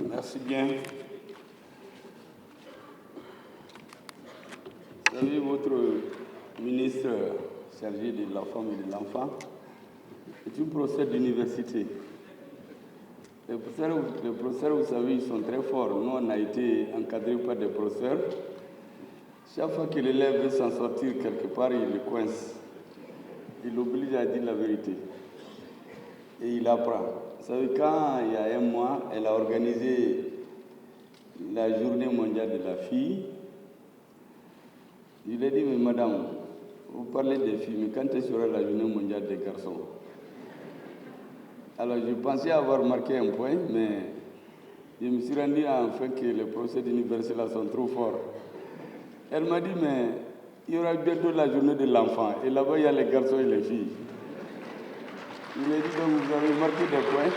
Merci bien. Vous savez, votre ministre chargé de la femme et de l'enfant est une professeure d'université. Les professeurs, vous savez, ils sont très forts. Nous, on a été encadrés par des professeurs. Chaque fois que l'élève veut s'en sortir quelque part, il le coince. Il l'oblige à dire la vérité. Et il apprend. Vous savez, quand il y a un mois, elle a organisé la journée mondiale de la fille. Je lui ai dit, mais madame, vous parlez des filles, mais quand sera la journée mondiale des garçons? Alors je pensais avoir marqué un point, mais je me suis rendu enfin que les professeurs d'université là sont trop forts. Elle m'a dit, mais il y aura bientôt la journée de l'enfant, et là-bas il y a les garçons et les filles. Je lui ai dit, donc vous avez marqué des points.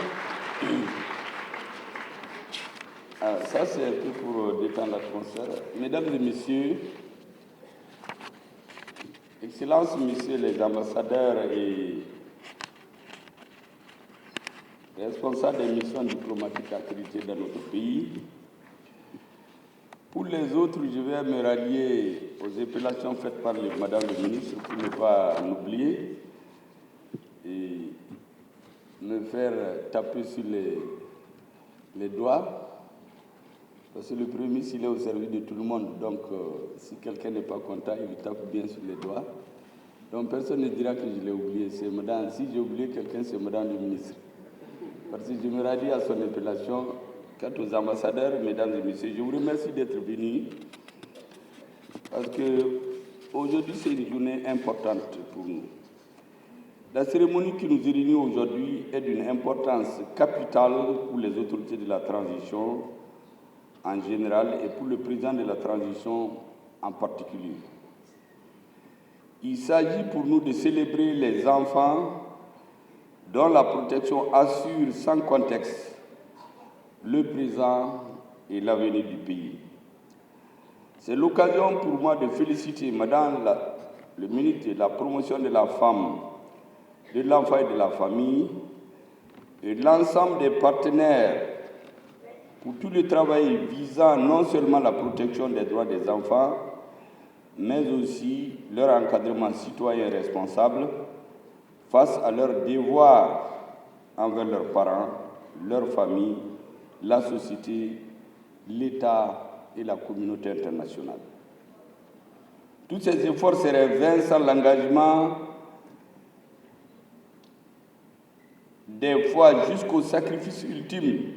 Alors, ça c'est un peu pour détendre l'atmosphère. Mesdames et messieurs, Excellences, messieurs les ambassadeurs et responsables des missions diplomatiques accréditées dans notre pays, pour les autres, je vais me rallier aux appellations faites par Madame le ministre pour ne pas l'oublier et me faire taper sur les doigts. Parce que le Premier ministre, il est au service de tout le monde. Donc, si quelqu'un n'est pas content, il lui tape bien sur les doigts. Donc, personne ne dira que je l'ai oublié. C'est madame. Si j'ai oublié quelqu'un, c'est madame le ministre. Parce que je me rallie à son appellation. Quant aux ambassadeurs, mesdames et messieurs, je vous remercie d'être venus. Parce qu'aujourd'hui, c'est une journée importante pour nous. La cérémonie qui nous réunit aujourd'hui est d'une importance capitale pour les autorités de la transition en général et pour le président de la transition en particulier. Il s'agit pour nous de célébrer les enfants dont la protection assure sans contexte le présent et l'avenir du pays. C'est l'occasion pour moi de féliciter Madame le ministre de la promotion de la femme, de l'enfant et de la famille et l'ensemble des partenaires pour tout le travail visant non seulement la protection des droits des enfants, mais aussi leur encadrement citoyen responsable face à leurs devoirs envers leurs parents, leurs familles, la société, l'État et la communauté internationale. Tous ces efforts seraient vains sans l'engagement, des fois jusqu'au sacrifice ultime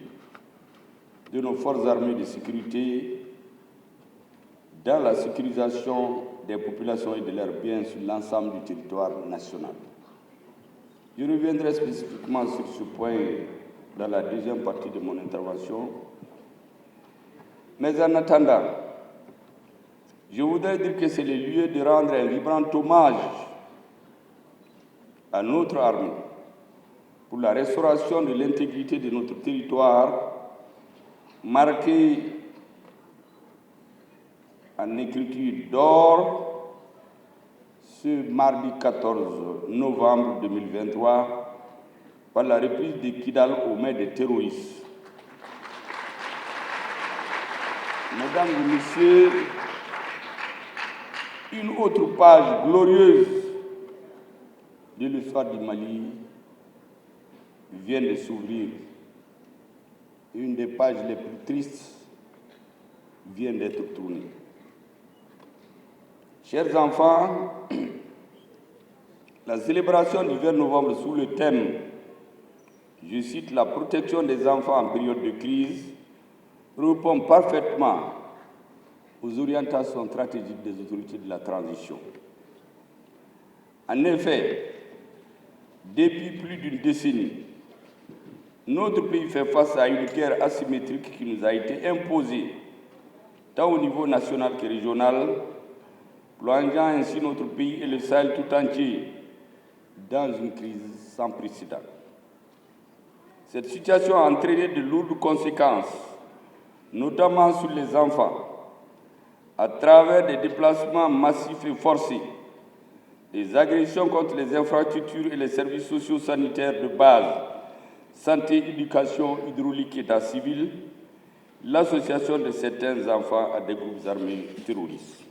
de nos forces armées de sécurité dans la sécurisation des populations et de leurs biens sur l'ensemble du territoire national. Je reviendrai spécifiquement sur ce point dans la deuxième partie de mon intervention. Mais en attendant, je voudrais dire que c'est le lieu de rendre un vibrant hommage à notre armée pour la restauration de l'intégrité de notre territoire, marqué en écriture d'or ce mardi 14 novembre 2023 par la reprise de Kidal aux mains des terroristes. Mesdames et messieurs, une autre page glorieuse de l'histoire du Mali vient de s'ouvrir. Une des pages les plus tristes vient d'être tournée. Chers enfants, la célébration du 20 novembre sous le thème, je cite, la protection des enfants en période de crise, répond parfaitement aux orientations stratégiques des autorités de la transition. En effet, depuis plus d'une décennie, notre pays fait face à une guerre asymétrique qui nous a été imposée, tant au niveau national que régional, plongeant ainsi notre pays et le Sahel tout entier dans une crise sans précédent. Cette situation a entraîné de lourdes conséquences, notamment sur les enfants, à travers des déplacements massifs et forcés, des agressions contre les infrastructures et les services sociaux sanitaires de base, santé, éducation, hydraulique, état civil, l'association de certains enfants à des groupes armés terroristes.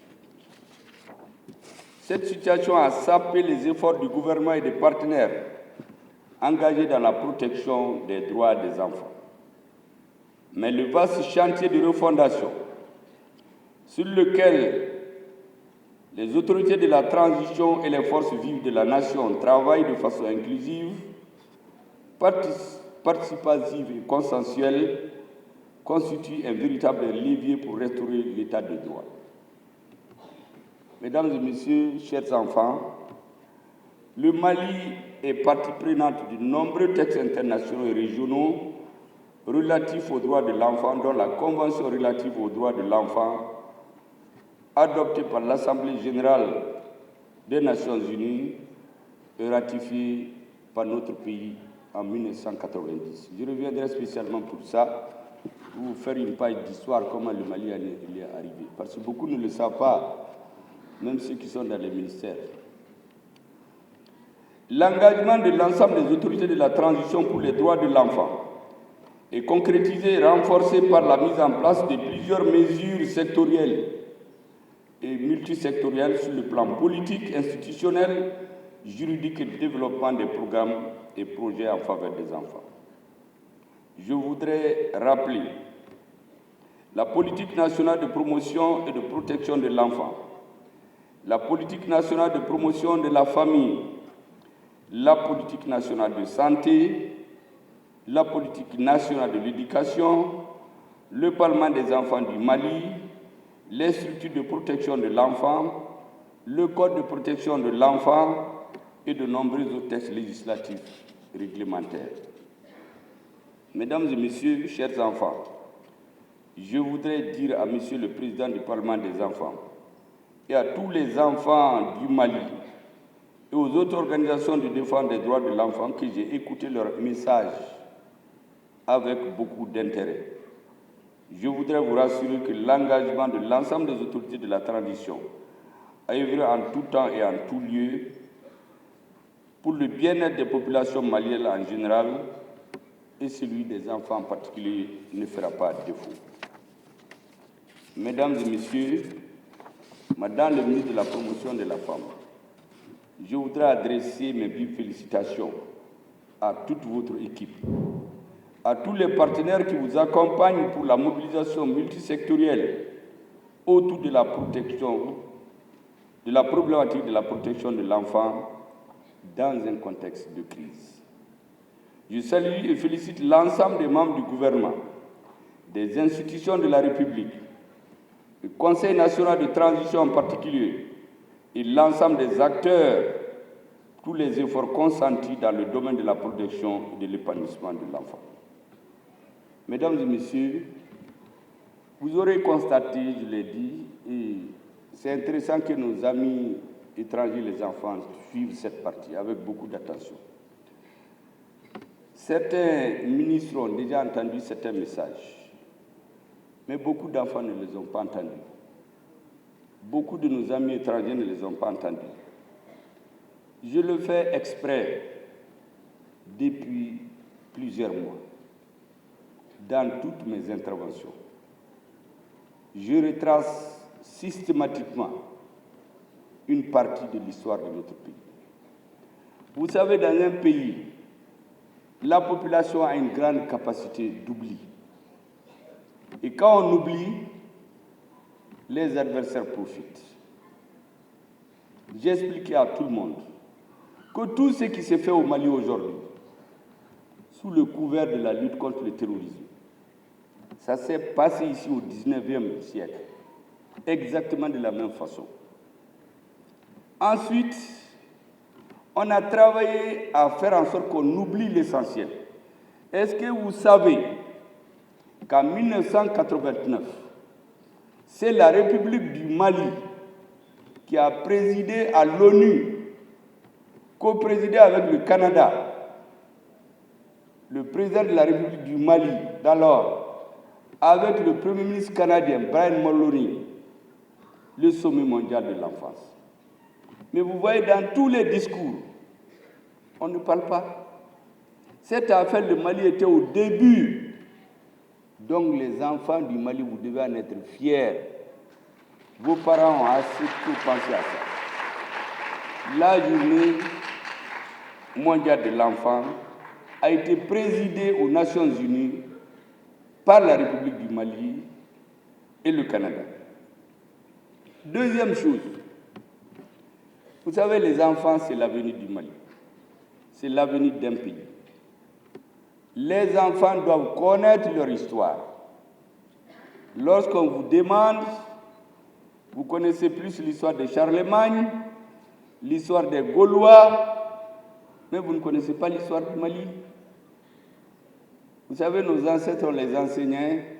Cette situation a sapé les efforts du gouvernement et des partenaires engagés dans la protection des droits des enfants. Mais le vaste chantier de refondation sur lequel les autorités de la transition et les forces vives de la nation travaillent de façon inclusive, participative et consensuelle constitue un véritable levier pour restaurer l'état de droit. Mesdames et messieurs, chers enfants, le Mali est partie prenante de nombreux textes internationaux et régionaux relatifs aux droits de l'enfant, dont la Convention relative aux droits de l'enfant, adoptée par l'Assemblée générale des Nations unies et ratifiée par notre pays en 1990. Je reviendrai spécialement pour ça, pour vous faire une page d'histoire, comment le Mali est arrivé. Parce que beaucoup ne le savent pas, même ceux qui sont dans les ministères. L'engagement de l'ensemble des autorités de la transition pour les droits de l'enfant est concrétisé et renforcé par la mise en place de plusieurs mesures sectorielles et multisectorielles sur le plan politique, institutionnel, juridique et de développement des programmes et projets en faveur des enfants. Je voudrais rappeler la politique nationale de promotion et de protection de l'enfant, la politique nationale de promotion de la famille, la politique nationale de santé, la politique nationale de l'éducation, le Parlement des enfants du Mali, les structures de protection de l'enfant, le Code de protection de l'enfant et de nombreux autres textes législatifs réglementaires. Mesdames et messieurs, chers enfants, je voudrais dire à Monsieur le Président du Parlement des enfants et à tous les enfants du Mali et aux autres organisations de défense des droits de l'enfant que j'ai écouté leur message avec beaucoup d'intérêt. Je voudrais vous rassurer que l'engagement de l'ensemble des autorités de la transition à œuvrer en tout temps et en tout lieu pour le bien-être des populations maliennes en général et celui des enfants en particulier ne fera pas défaut. Mesdames et messieurs, Madame le ministre de la Promotion de la Femme, je voudrais adresser mes vives félicitations à toute votre équipe, à tous les partenaires qui vous accompagnent pour la mobilisation multisectorielle autour de la protection, de la problématique de la protection de l'enfant dans un contexte de crise. Je salue et félicite l'ensemble des membres du gouvernement, des institutions de la République, le Conseil national de transition en particulier, et l'ensemble des acteurs, tous les efforts consentis dans le domaine de la protection et de l'épanouissement de l'enfant. Mesdames et messieurs, vous aurez constaté, je l'ai dit, et c'est intéressant que nos amis étrangers, les enfants, suivent cette partie avec beaucoup d'attention. Certains ministres ont déjà entendu certains messages, mais beaucoup d'enfants ne les ont pas entendus. Beaucoup de nos amis étrangers ne les ont pas entendus. Je le fais exprès depuis plusieurs mois, dans toutes mes interventions. Je retrace systématiquement une partie de l'histoire de notre pays. Vous savez, dans un pays, la population a une grande capacité d'oubli. Et quand on oublie, les adversaires profitent. J'ai expliqué à tout le monde que tout ce qui s'est fait au Mali aujourd'hui, sous le couvert de la lutte contre le terrorisme, ça s'est passé ici au XIXe siècle, exactement de la même façon. Ensuite, on a travaillé à faire en sorte qu'on oublie l'essentiel. Est-ce que vous savez qu'en 1989, c'est la République du Mali qui a présidé à l'ONU, co-présidé avec le Canada, le président de la République du Mali d'alors, avec le Premier ministre canadien Brian Mulroney, le sommet mondial de l'enfance. Mais vous voyez, dans tous les discours, on ne parle pas. Cette affaire, le Mali était au début Donc les enfants du Mali, vous devez en être fiers. Vos parents ont assez pour penser à ça. La journée mondiale de l'enfant a été présidée aux Nations Unies par la République du Mali et le Canada. Deuxième chose, vous savez, les enfants, c'est l'avenir du Mali. C'est l'avenir d'un pays. Les enfants doivent connaître leur histoire. Lorsqu'on vous demande, vous connaissez plus l'histoire de Charlemagne, l'histoire des Gaulois, mais vous ne connaissez pas l'histoire du Mali. Vous savez, nos ancêtres, on les enseignait,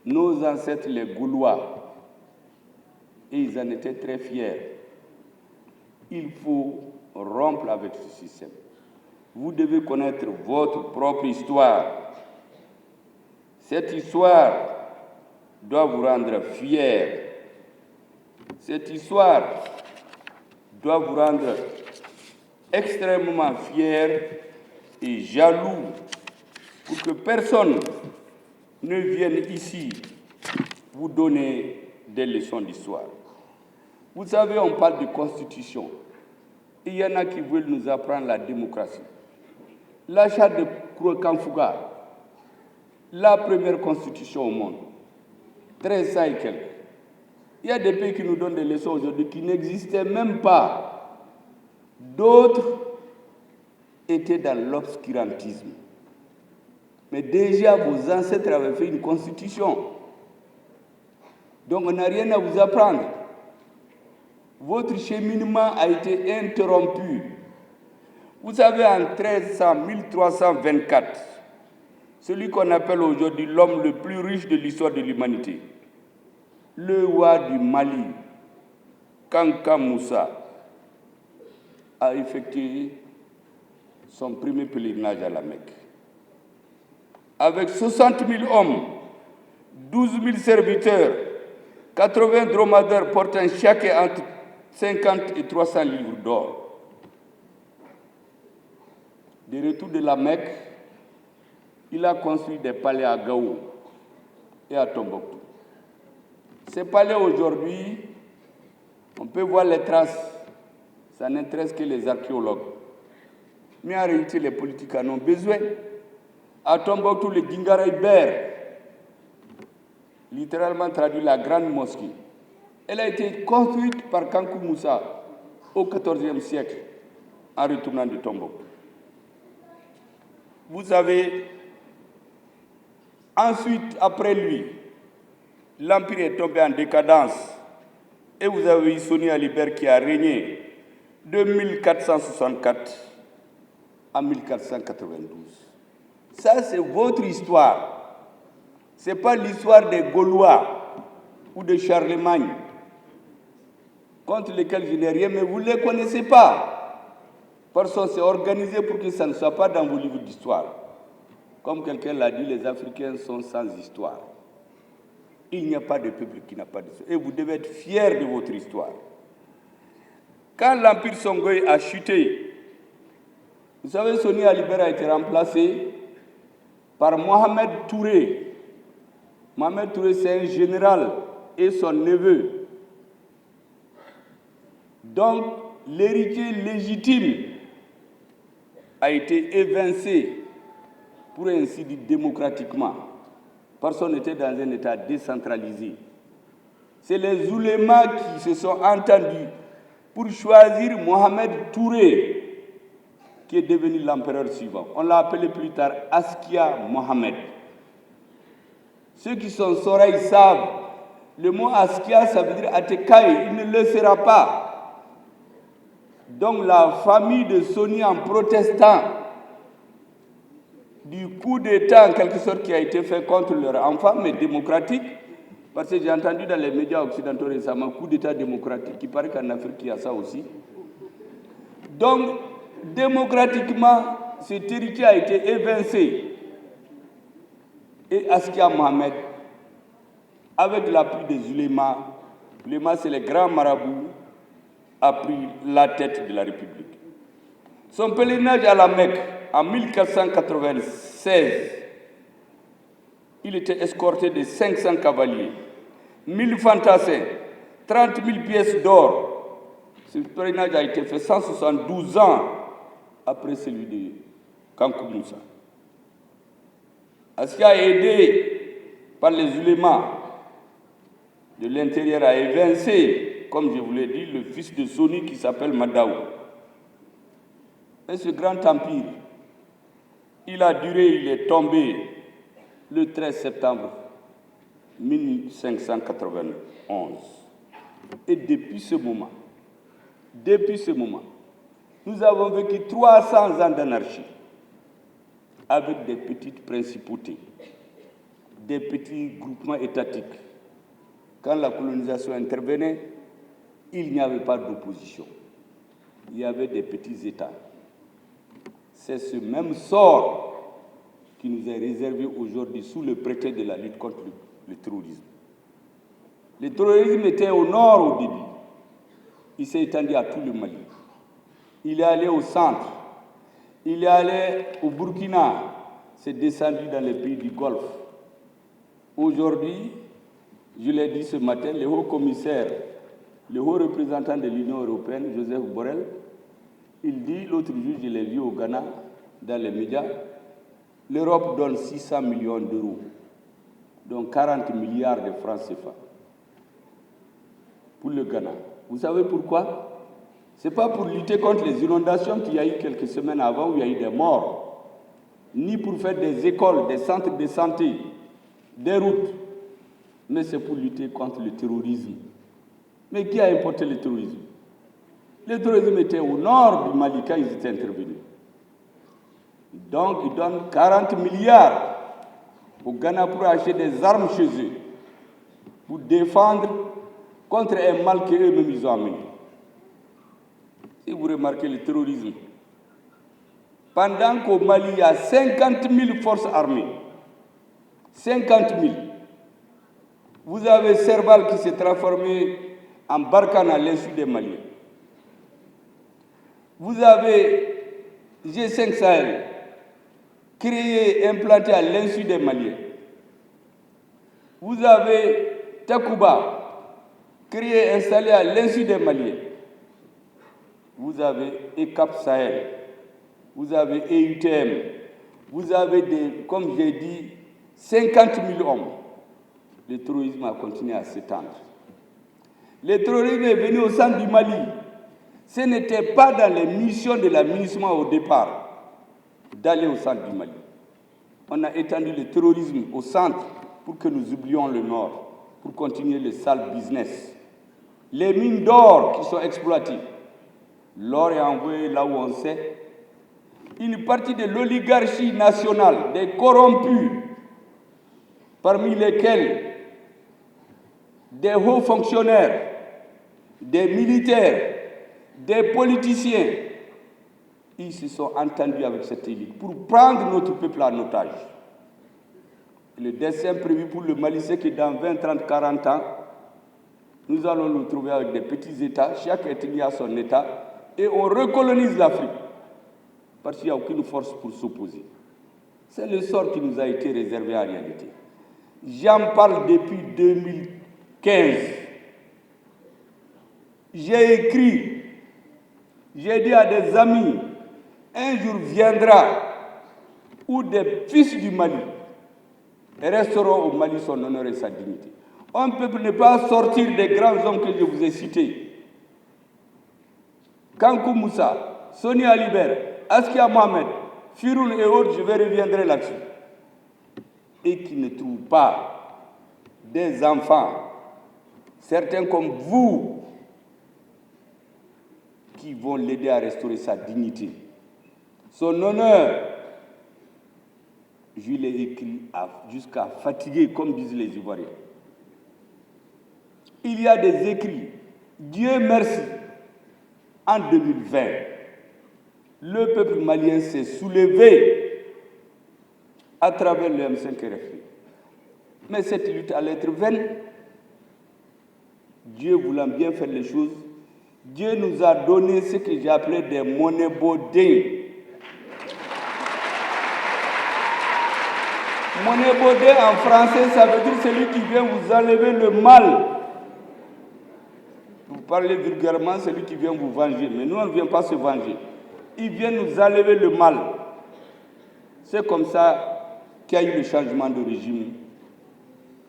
nos ancêtres, les Gaulois, et ils en étaient très fiers. Il faut rompre avec ce système. Vous devez connaître votre propre histoire. Cette histoire doit vous rendre fiers. Cette histoire doit vous rendre extrêmement fiers et jaloux pour que personne ne vienne ici vous donner des leçons d'histoire. Vous savez, on parle de constitution. Il y en a qui veulent nous apprendre la démocratie. L'achat de Kanfuga, la première constitution au monde, 1300 et quelques. Il y a des pays qui nous donnent des leçons aujourd'hui qui n'existaient même pas. D'autres étaient dans l'obscurantisme. Mais déjà, vos ancêtres avaient fait une constitution. Donc, on n'a rien à vous apprendre. Votre cheminement a été interrompu. Vous savez, en 1324, celui qu'on appelle aujourd'hui l'homme le plus riche de l'histoire de l'humanité, le roi du Mali, Kanka Moussa, a effectué son premier pèlerinage à la Mecque. Avec 60 000 hommes, 12 000 serviteurs, 80 dromadaires portant chacun entre 50 et 300 livres d'or. De retour de la Mecque, il a construit des palais à Gao et à Tombouctou. Ces palais aujourd'hui, on peut voir les traces, ça n'intéresse que les archéologues. Mais en réalité, les politiques en ont besoin. À Tombouctou, le Gingara Iber, littéralement traduit la grande mosquée. Elle a été construite par Kankou Moussa au XIVe siècle, en retournant de Tombouctou. Vous savez, ensuite, après lui, l'Empire est tombé en décadence et vous avez eu Soni Alibert qui a régné de 1464 à 1492. Ça, c'est votre histoire. Ce n'est pas l'histoire des Gaulois ou de Charlemagne, contre lesquels je n'ai rien, mais vous ne les connaissez pas. Parce qu'on s'est organisé pour que ça ne soit pas dans vos livres d'histoire. Comme quelqu'un l'a dit, les Africains sont sans histoire. Il n'y a pas de peuple qui n'a pas d'histoire. Et vous devez être fiers de votre histoire. Quand l'Empire Songhai a chuté, vous savez, Soni Alibert a été remplacé par Mohamed Touré. Mohamed Touré, c'est un général et son neveu. Donc, l'héritier légitime a été évincé, pour ainsi dire démocratiquement, parce qu'on était dans un État décentralisé. C'est les oulémas qui se sont entendus pour choisir Mohamed Touré, qui est devenu l'empereur suivant. On l'a appelé plus tard Askia Mohamed. Ceux qui sont Soraï savent, le mot Askia, ça veut dire Atekaï, il ne le sera pas. Donc la famille de Soni en protestant du coup d'État en quelque sorte qui a été fait contre leur enfant, mais démocratique, parce que j'ai entendu dans les médias occidentaux récemment, coup d'État démocratique, il paraît qu'en Afrique il y a ça aussi. Donc, démocratiquement, cet héritier a été évincé. Et Askia Mohamed, avec l'appui des ulémas, ulémas c'est les grands marabouts, a pris la tête de la République. Son pèlerinage à la Mecque en 1496 Il était escorté de 500 cavaliers, 1000 fantassins, 30 000 pièces d'or. Ce pèlerinage a été fait 172 ans après celui de Kankou Moussa. Askia, aidé par les ulémas de l'intérieur, a évincé, comme je vous l'ai dit, le fils de Soni qui s'appelle Madaou. Mais ce grand empire, il a duré, il est tombé le 13 septembre 1591. Et depuis ce moment, nous avons vécu 300 ans d'anarchie avec des petites principautés, des petits groupements étatiques. Quand la colonisation intervenait, il n'y avait pas d'opposition. Il y avait des petits États. C'est ce même sort qui nous est réservé aujourd'hui sous le prétexte de la lutte contre le terrorisme. Le terrorisme était au nord au début. Il s'est étendu à tout le Mali. Il est allé au centre. Il est allé au Burkina. C'est descendu dans les pays du Golfe. Aujourd'hui, je l'ai dit ce matin, le haut commissaire, le haut représentant de l'Union européenne, Joseph Borrell, il dit, l'autre jour, je l'ai vu au Ghana, dans les médias, l'Europe donne 600 millions d'euros, donc 40 milliards de francs CFA pour le Ghana. Vous savez pourquoi? Ce n'est pas pour lutter contre les inondations qu'il y a eu quelques semaines avant où il y a eu des morts, ni pour faire des écoles, des centres de santé, des routes, mais c'est pour lutter contre le terrorisme. Mais qui a importé le terrorisme? Le terrorisme était au nord du Mali quand ils étaient intervenus. Donc, ils donnent 40 milliards au Ghana pour acheter des armes chez eux, pour défendre contre un mal qu'eux-mêmes ils ont amené. Si vous remarquez le terrorisme, pendant qu'au Mali, il y a 50 000 forces armées, 50 000, vous avez Serval qui s'est transformé en Barkhane à l'insu des Maliens. Vous avez G5 Sahel, créé, implanté à l'insu des Maliens. Vous avez Takuba, créé, installé à l'insu des Maliens. Vous avez ECAP Sahel, vous avez EUTM, vous avez, comme j'ai dit, 50 000 hommes. Le terrorisme a continué à s'étendre. Le terrorisme est venu au centre du Mali. Ce n'était pas dans les missions de l'administration au départ d'aller au centre du Mali. On a étendu le terrorisme au centre pour que nous oublions le nord, pour continuer le sale business. Les mines d'or qui sont exploitées, l'or est envoyé là où on sait. Une partie de l'oligarchie nationale, des corrompus, parmi lesquels des hauts fonctionnaires, des militaires, des politiciens, ils se sont entendus avec cette élite pour prendre notre peuple en otage. Le destin prévu pour le Mali, c'est que dans 20, 30, 40 ans, nous allons nous trouver avec des petits États, chaque ethnie a son État, et on recolonise l'Afrique, parce qu'il n'y a aucune force pour s'opposer. C'est le sort qui nous a été réservé en réalité. J'en parle depuis 2015. J'ai écrit, j'ai dit à des amis, un jour viendra où des fils du Mali resteront au Mali son honneur et sa dignité. On ne peut pas sortir des grands hommes que je vous ai cités. Kankou Moussa, Soni Alibert, Askia Mohamed, Firoul et autres, je reviendrai là-dessus. Et qui ne trouvent pas des enfants, certains comme vous, qui vont l'aider à restaurer sa dignité. Son honneur, je l'ai écrit jusqu'à fatiguer, comme disent les Ivoiriens. Il y a des écrits. Dieu merci, en 2020, le peuple malien s'est soulevé à travers le M5 RFI. Mais cette lutte allait être vaine. Dieu voulant bien faire les choses, Dieu nous a donné ce que j'ai appelé des monnaies-baudins. Monébodé en français, ça veut dire celui qui vient vous enlever le mal. Vous parlez vulgairement, celui qui vient vous venger. Mais nous, on ne vient pas se venger. Il vient nous enlever le mal. C'est comme ça qu'il y a eu le changement de régime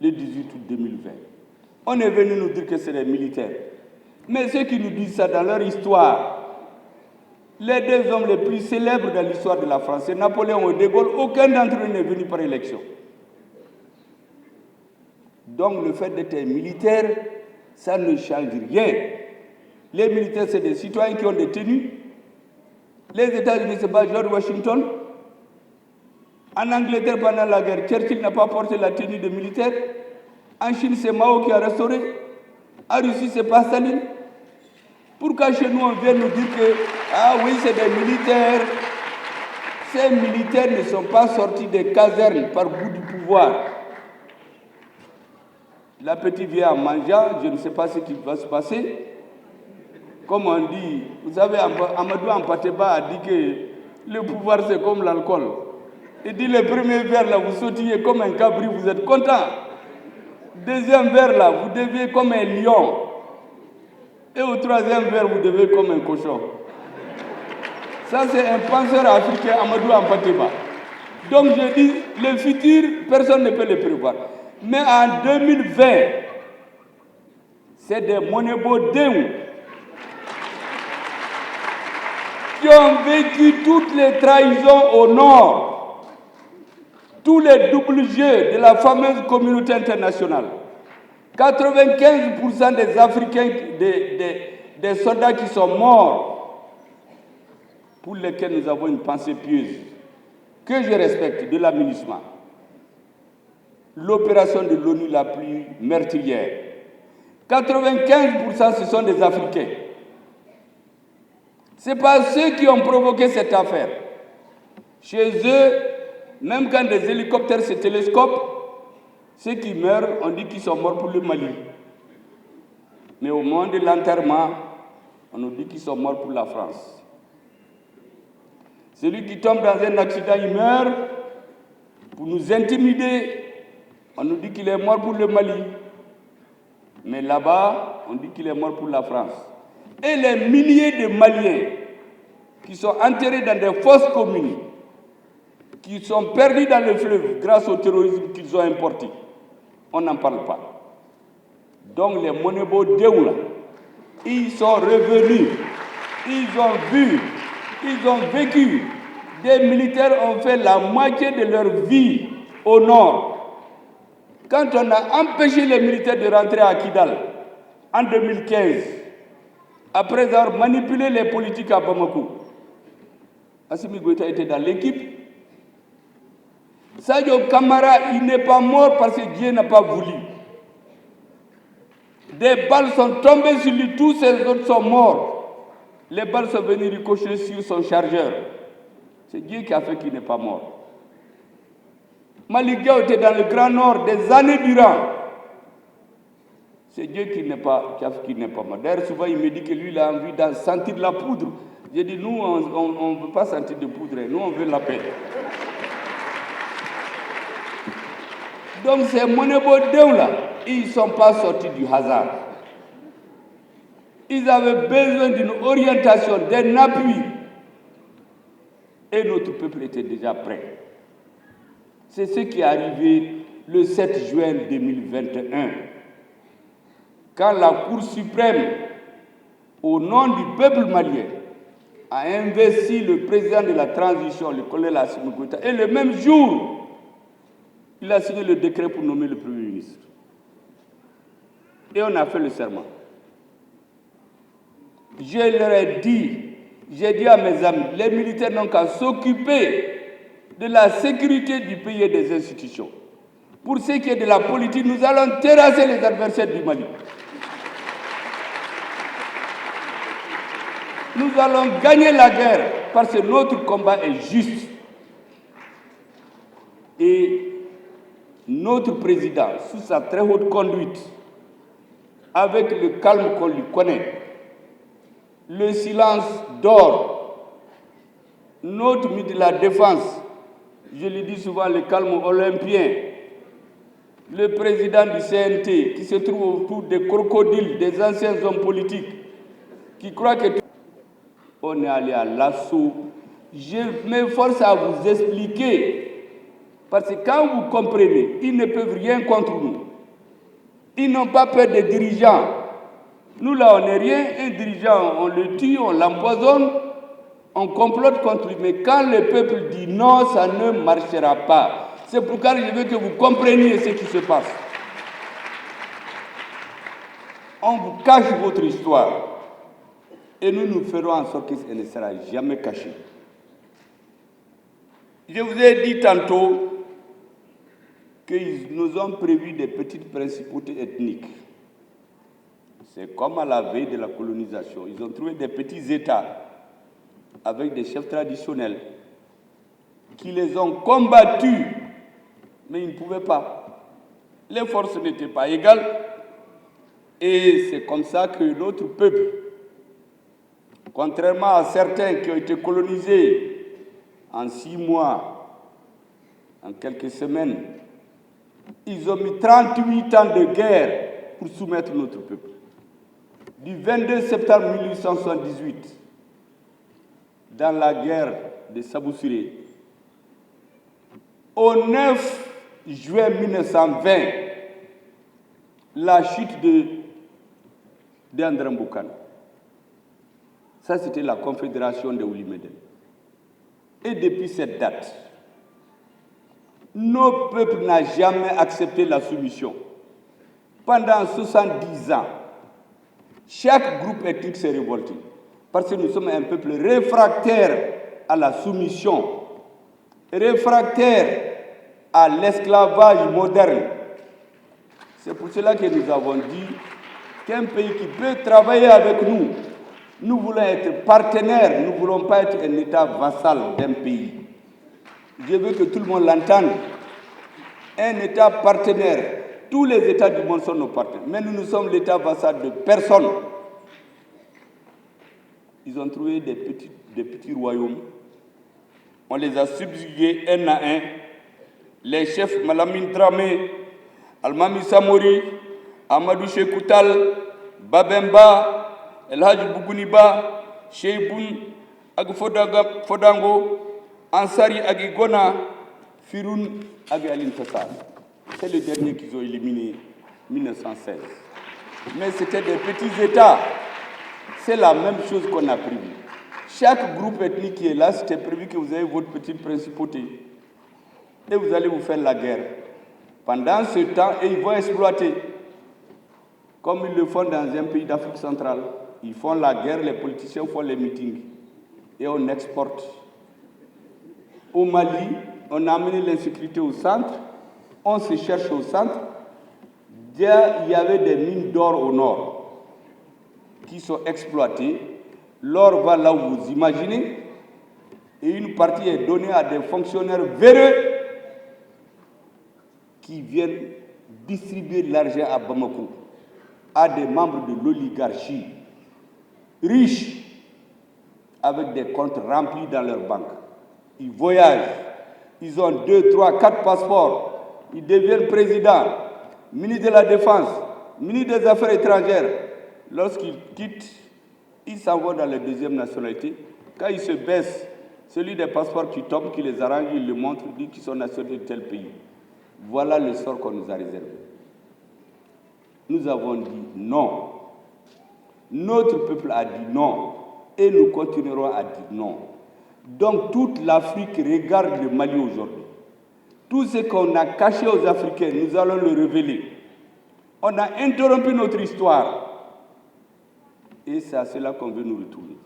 le 18 août 2020. On est venu nous dire que c'est les militaires. Mais ceux qui nous disent ça dans leur histoire, les deux hommes les plus célèbres dans l'histoire de la France, c'est Napoléon et De Gaulle, aucun d'entre eux n'est venu par élection. Donc le fait d'être militaire, ça ne change rien. Les militaires, c'est des citoyens qui ont des tenues. Les États-Unis, c'est pas George Washington. En Angleterre, pendant la guerre, Churchill n'a pas porté la tenue de militaire. En Chine, c'est Mao qui a restauré. En Russie, c'est pas Staline. Pourquoi chez nous, on vient nous dire que, ah oui, c'est des militaires. Ces militaires ne sont pas sortis des casernes par goût du pouvoir. La petite vieille en mangeant, je ne sais pas ce qui va se passer. Comme on dit, vous savez, Amadou Ampateba a dit que le pouvoir c'est comme l'alcool. Il dit le premier verre là, vous sautillez comme un cabri, vous êtes content. Deuxième verre là, vous deviez comme un lion. Et au troisième verre, vous devez comme un cochon. Ça, c'est un penseur africain, Amadou Ampateba. Donc, je dis, le futur, personne ne peut le prévoir. Mais en 2020, c'est des Monébodéens qui ont vécu toutes les trahisons au nord, tous les doubles jeux de la fameuse communauté internationale. 95% des Africains, des soldats qui sont morts, pour lesquels nous avons une pensée pieuse, que je respecte, de l'aménagement. L'opération de l'ONU la plus meurtrière. 95% ce sont des Africains. Ce n'est pas ceux qui ont provoqué cette affaire. Chez eux, même quand des hélicoptères se télescopent, ceux qui meurent, on dit qu'ils sont morts pour le Mali. Mais au moment de l'enterrement, on nous dit qu'ils sont morts pour la France. Celui qui tombe dans un accident, il meurt pour nous intimider. On nous dit qu'il est mort pour le Mali. Mais là-bas, on dit qu'il est mort pour la France. Et les milliers de Maliens qui sont enterrés dans des fosses communes, qui sont perdus dans le fleuve grâce au terrorisme qu'ils ont importé, on n'en parle pas. Donc les Monébodéens, ils sont revenus, ils ont vu, ils ont vécu. Des militaires ont fait la moitié de leur vie au nord. Quand on a empêché les militaires de rentrer à Kidal en 2015, après avoir manipulé les politiques à Bamako, Assimi Goïta était dans l'équipe. Sadio Kamara, il n'est pas mort parce que Dieu n'a pas voulu. Des balles sont tombées sur lui, tous ces autres sont morts. Les balles sont venues ricocher sur son chargeur. C'est Dieu qui a fait qu'il n'est pas mort. Malick Diaw était dans le Grand Nord des années durant. C'est Dieu qui n'est pas mort. D'ailleurs, souvent, il me dit que lui, il a envie de sentir la poudre. J'ai dit, nous, on ne veut pas sentir de poudre. Nous, on veut la paix. Donc, ces Monébodéens-là, ils ne sont pas sortis du hasard. Ils avaient besoin d'une orientation, d'un appui. Et notre peuple était déjà prêt. C'est ce qui est arrivé le 7 juin 2021, quand la Cour suprême, au nom du peuple malien, a investi le président de la transition, le colonel Assimi Goïta, et le même jour, il a signé le décret pour nommer le Premier ministre. Et on a fait le serment. Je leur ai dit, j'ai dit à mes amis, les militaires n'ont qu'à s'occuper de la sécurité du pays et des institutions. Pour ce qui est de la politique, nous allons terrasser les adversaires du Mali. Nous allons gagner la guerre parce que notre combat est juste. Et notre président, sous sa très haute conduite, avec le calme qu'on lui connaît, le silence d'or, notre ministre de la Défense, je le dis souvent, le calme olympien, le président du CNT qui se trouve autour des crocodiles, des anciens hommes politiques, qui croient que on est allé à l'assaut. Je m'efforce à vous expliquer, parce que quand vous comprenez, ils ne peuvent rien contre nous. Ils n'ont pas peur des dirigeants. Nous là, on n'est rien. Un dirigeant, on le tue, on l'empoisonne, on complote contre lui. Mais quand le peuple dit non, ça ne marchera pas. C'est pourquoi je veux que vous compreniez ce qui se passe. On vous cache votre histoire. Et nous ferons en sorte qu'elle ne sera jamais cachée. Je vous ai dit tantôt qu'ils nous ont prévu des petites principautés ethniques. C'est comme à la veille de la colonisation. Ils ont trouvé des petits États avec des chefs traditionnels qui les ont combattus, mais ils ne pouvaient pas. Les forces n'étaient pas égales. Et c'est comme ça que notre peuple, contrairement à certains qui ont été colonisés en 6 mois, en quelques semaines, ils ont mis 38 ans de guerre pour soumettre notre peuple. Du 22 septembre 1878, dans la guerre de Saboussiré, au 9 juin 1920, la chute d'André Mboukan. Ça, c'était la confédération de Oulimeden. Et depuis cette date, nos peuples n'ont jamais accepté la soumission. Pendant 70 ans, chaque groupe ethnique s'est révolté. Parce que nous sommes un peuple réfractaire à la soumission, réfractaire à l'esclavage moderne. C'est pour cela que nous avons dit qu'un pays qui peut travailler avec nous, nous voulons être partenaires, nous ne voulons pas être un État vassal d'un pays. Je veux que tout le monde l'entende. Un État partenaire. Tous les États du monde sont nos partenaires. Mais nous sommes l'État vassal de personne. Ils ont trouvé des petits royaumes. On les a subjugués un à un. Les chefs Malamine Dramé, Almami Samori, Amadou Chekoutal, Babemba, El Hadj Bougouniba, Cheiboun, Ag Fodango, Ansari Agigona, Firoun Ag Aline Tassar. C'est le dernier qu'ils ont éliminé en 1916. Mais c'était des petits États. C'est la même chose qu'on a prévu. Chaque groupe ethnique qui est là, c'était prévu que vous avez votre petite principauté. Et vous allez vous faire la guerre. Pendant ce temps, et ils vont exploiter. Comme ils le font dans un pays d'Afrique centrale. Ils font la guerre, les politiciens font les meetings. Et on exporte. Au Mali, on a amené l'insécurité au centre. On se cherche au centre. Il y avait des mines d'or au nord qui sont exploitées. L'or va là où vous imaginez. Et une partie est donnée à des fonctionnaires véreux qui viennent distribuer l'argent à Bamako, à des membres de l'oligarchie, riches, avec des comptes remplis dans leur banque. Ils voyagent, ils ont 2, 3, 4 passeports, ils deviennent présidents, ministre de la Défense, ministre des Affaires étrangères. Lorsqu'ils quittent, ils s'en vont dans la deuxième nationalité. Quand ils se baissent, celui des passeports qui tombe, qui les arrange, ils le montrent, ils disent qu'ils sont nationaux de tel pays. Voilà le sort qu'on nous a réservé. Nous avons dit non. Notre peuple a dit non. Et nous continuerons à dire non. Donc toute l'Afrique regarde le Mali aujourd'hui. Tout ce qu'on a caché aux Africains, nous allons le révéler. On a interrompu notre histoire. Et c'est à cela qu'on veut nous retourner.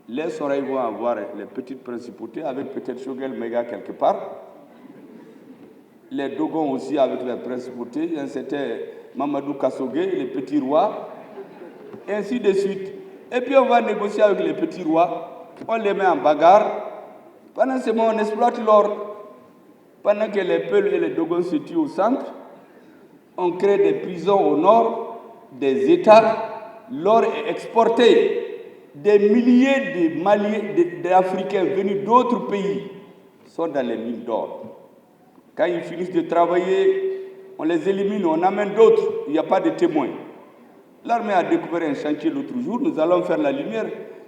Les oreilles vont avoir les petites principautés, avec peut-être Choguel Mega quelque part. Les Dogons aussi avec les principautés. C'était Mamadou Kassogué, les petits rois. Et ainsi de suite. Et puis on va négocier avec les petits rois. On les met en bagarre. Pendant ce moment, on exploite l'or. Pendant que les Peuls et les Dogons se tuent au centre, on crée des prisons au nord, des États. L'or est exporté. Des milliers de Maliens, d'Africains venus d'autres pays sont dans les mines d'or. Quand ils finissent de travailler, on les élimine, on amène d'autres, il n'y a pas de témoins. L'armée a découvert un chantier l'autre jour, nous allons faire la lumière.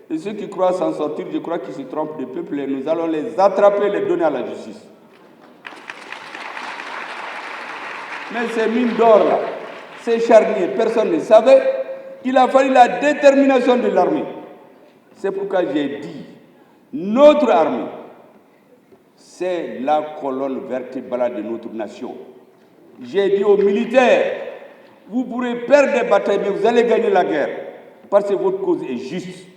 Et ceux qui croient s'en sortir, je crois qu'ils se trompent de peuple et nous allons les attraper et les donner à la justice. Mais ces mines d'or-là, ces charniers, personne ne savait. Il a fallu la détermination de l'armée. C'est pourquoi j'ai dit, notre armée, c'est la colonne vertébrale de notre nation. J'ai dit aux militaires, vous pourrez perdre des batailles, mais vous allez gagner la guerre, parce que votre cause est juste.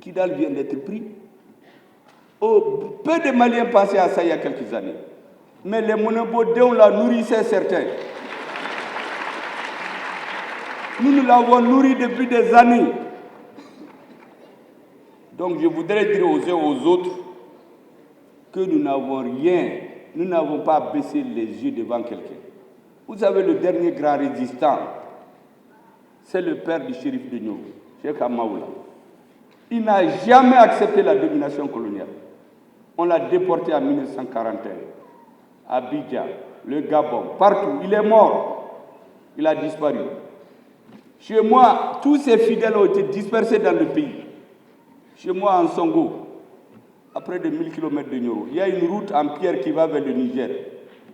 Kidal vient d'être pris. Oh, peu de Maliens pensaient à ça il y a quelques années. Mais les monobodéons la nourrissaient certains. Nous l'avons nourri depuis des années. Donc je voudrais dire aux uns et aux autres que nous n'avons rien, nous n'avons pas baissé les yeux devant quelqu'un. Vous savez, le dernier grand résistant, c'est le père du shérif de Nioro, Cheikh Amaoula. Il n'a jamais accepté la domination coloniale. On l'a déporté en 1941, à Abidjan, le Gabon, partout. Il est mort. Il a disparu. Chez moi, tous ses fidèles ont été dispersés dans le pays. Chez moi, en Songo, à près de 1000 km de Nioro, il y a une route en pierre qui va vers le Niger.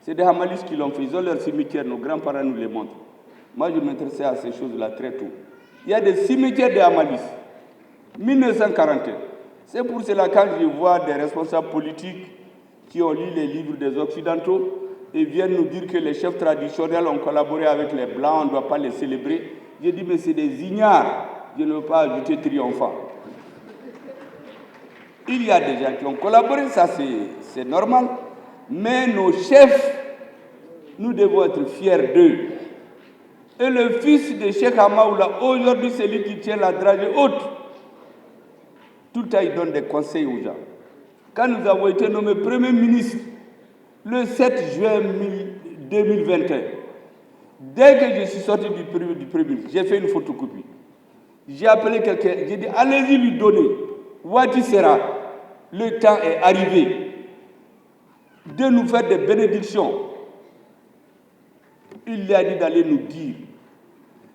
C'est des Hamalis qui l'ont fait. Ils ont leur cimetière, nos grands-parents nous les montrent. Moi, je m'intéressais à ces choses-là très tôt. Il y a des cimetières de Hamalis. 1941. C'est pour cela, quand je vois des responsables politiques qui ont lu les livres des Occidentaux et viennent nous dire que les chefs traditionnels ont collaboré avec les Blancs, on ne doit pas les célébrer. Je dis, mais c'est des ignares. Je ne veux pas ajouter triomphant. Il y a des gens qui ont collaboré, ça c'est normal. Mais nos chefs, nous devons être fiers d'eux. Et le fils de Cheikh Amaoula, aujourd'hui, c'est lui qui tient la dragée haute. Tout le temps, il donne des conseils aux gens. Quand nous avons été nommés Premier ministre, le 7 juin 2021, dès que je suis sorti du Premier ministre, j'ai fait une photocopie. J'ai appelé quelqu'un, j'ai dit, allez-y lui donner. Wati sera, le temps est arrivé de nous faire des bénédictions. Il lui a dit d'aller nous dire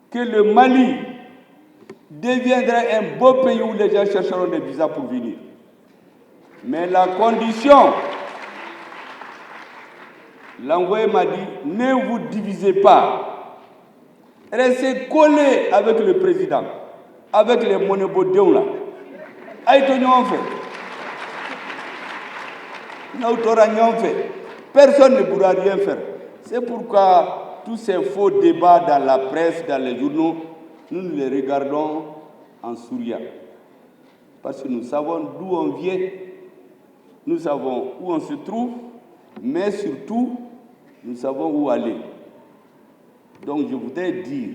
que le Mali deviendra un beau pays où les gens chercheront des visas pour venir. Mais la condition, l'envoyé m'a dit, ne vous divisez pas. Restez collés avec le président, avec les monobodéons là. Personne ne pourra rien faire. C'est pourquoi tous ces faux débats dans la presse, dans les journaux, nous les regardons en souriant. Parce que nous savons d'où on vient, nous savons où on se trouve, mais surtout, nous savons où aller. Donc je voudrais dire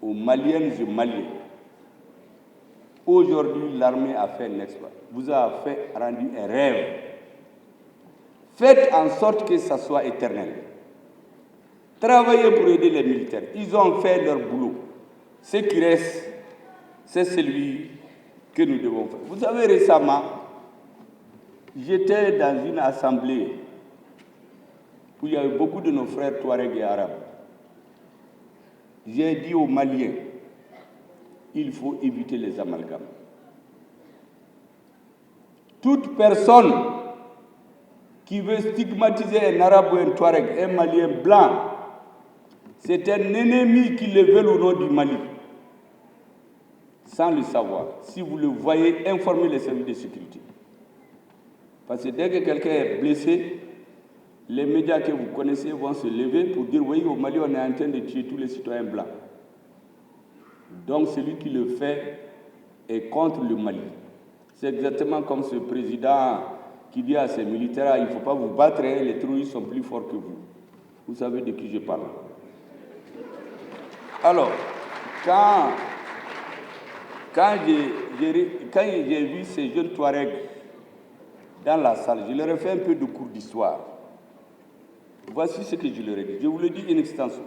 aux Maliennes et Maliens, aujourd'hui l'armée a fait un exploit, vous a rendu un rêve. Faites en sorte que ça soit éternel. Travaillez pour aider les militaires. Ils ont fait leur boulot. Ce qui reste, c'est celui que nous devons faire. Vous savez, récemment, j'étais dans une assemblée où il y avait beaucoup de nos frères Touaregs et Arabes. J'ai dit aux Maliens, il faut éviter les amalgames. Toute personne qui veut stigmatiser un Arabe ou un Touareg, un Malien blanc, c'est un ennemi qui le veut au nom du Mali. Sans le savoir. Si vous le voyez, informez les services de sécurité. Parce que dès que quelqu'un est blessé, les médias que vous connaissez vont se lever pour dire, oui, au Mali, on est en train de tuer tous les citoyens blancs. Donc celui qui le fait est contre le Mali. C'est exactement comme ce président qui dit à ses militaires, il ne faut pas vous battre, les terroristes sont plus forts que vous. Vous savez de qui je parle. Alors, quand j'ai vu ces jeunes Touaregs dans la salle, je leur ai fait un peu de cours d'histoire. Voici ce que je leur ai dit. Je vous le dis in extenso.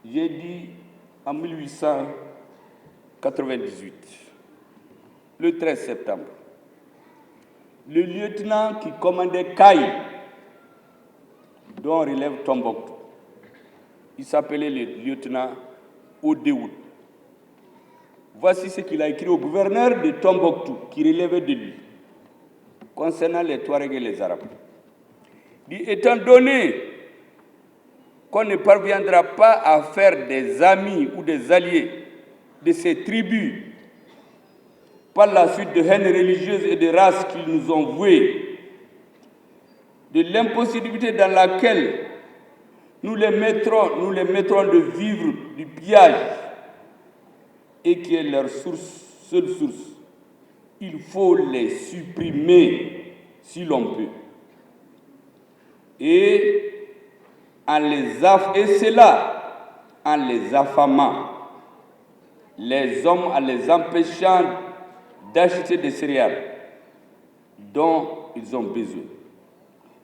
J'ai dit en 1898, le 13 septembre, le lieutenant qui commandait Caille, dont on relève Tombouctou, il s'appelait le lieutenant Odéoud. Voici ce qu'il a écrit au gouverneur de Tombouctou, qui relevait de lui, concernant les Touaregs et les Arabes. Il dit, étant donné qu'on ne parviendra pas à faire des amis ou des alliés de ces tribus par la suite de haine religieuse et de race qu'ils nous ont vouées, de l'impossibilité dans laquelle nous les mettrons de vivre du pillage et qui est leur seule source, il faut les supprimer si l'on peut. Et cela en les affamant, les hommes en les empêchant d'acheter des céréales dont ils ont besoin,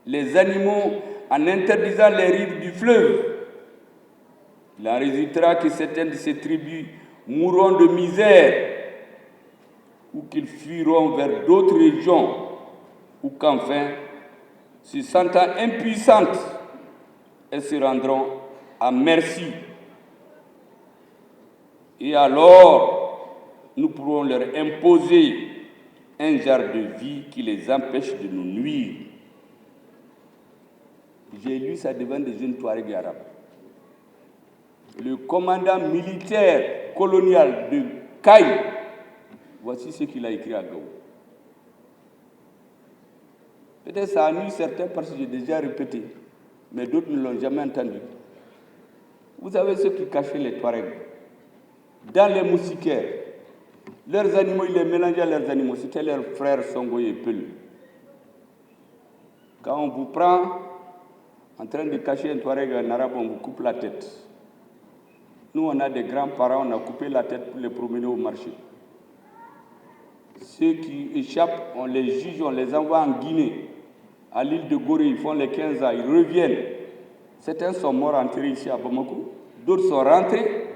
les animaux en interdisant les rives du fleuve. Il en résultera que certaines de ces tribus mourront de misère ou qu'ils fuiront vers d'autres régions ou qu'enfin, se sentant impuissantes, elles se rendront à merci. Et alors, nous pourrons leur imposer un genre de vie qui les empêche de nous nuire. J'ai lu ça devant des jeunes Touaregs arabes. Le commandant militaire colonial de Caille, voici ce qu'il a écrit à Gao. Peut-être ça ennuie certains parce que j'ai déjà répété, mais d'autres ne l'ont jamais entendu. Vous savez ceux qui cachaient les Touaregs dans les moustiquaires. Leurs animaux, ils les mélangeaient à leurs animaux. C'était leurs frères Songo et Peul. Quand on vous prend en train de cacher un Touareg en arabe, on vous coupe la tête. Nous, on a des grands-parents, on a coupé la tête pour les promener au marché. Ceux qui échappent, on les juge, on les envoie en Guinée, à l'île de Gorée, ils font les 15 ans, ils reviennent. Certains sont morts enterrés ici à Bamako, d'autres sont rentrés,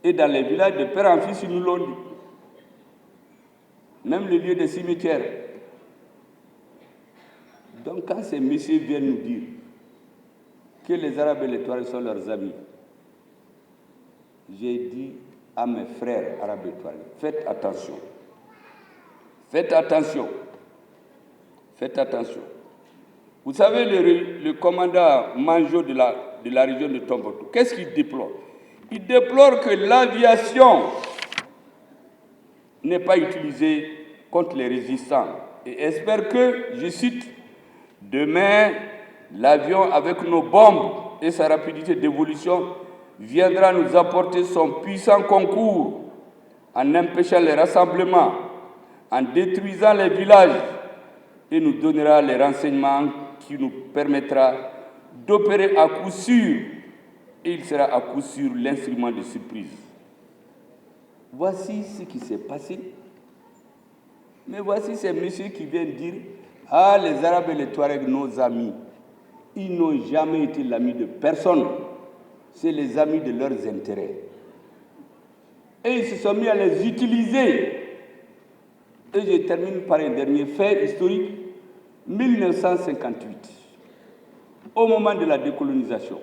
et dans les villages de père en fils, ils nous l'ont dit. Même le lieu des cimetières. Donc quand ces messieurs viennent nous dire que les Arabes et les Touaregs sont leurs amis, j'ai dit à mes frères Arabes et Touaregs, faites attention. Faites attention. Faites attention. Vous savez, le commandant Manjo de la région de Tombouctou, qu'est-ce qu'il déplore? Il déplore que l'aviation n'est pas utilisée contre les résistants et espère que, je cite, demain, l'avion avec nos bombes et sa rapidité d'évolution viendra nous apporter son puissant concours en empêchant les rassemblements, en détruisant les villages et nous donnera les renseignements qui nous permettra d'opérer à coup sûr et il sera à coup sûr l'instrument de surprise. Voici ce qui s'est passé. Mais voici ces messieurs qui viennent dire « Ah, les Arabes et les Touaregs, nos amis, ils n'ont jamais été l'ami de personne. C'est les amis de leurs intérêts. » Et ils se sont mis à les utiliser. Et je termine par un dernier fait historique. 1958, au moment de la décolonisation,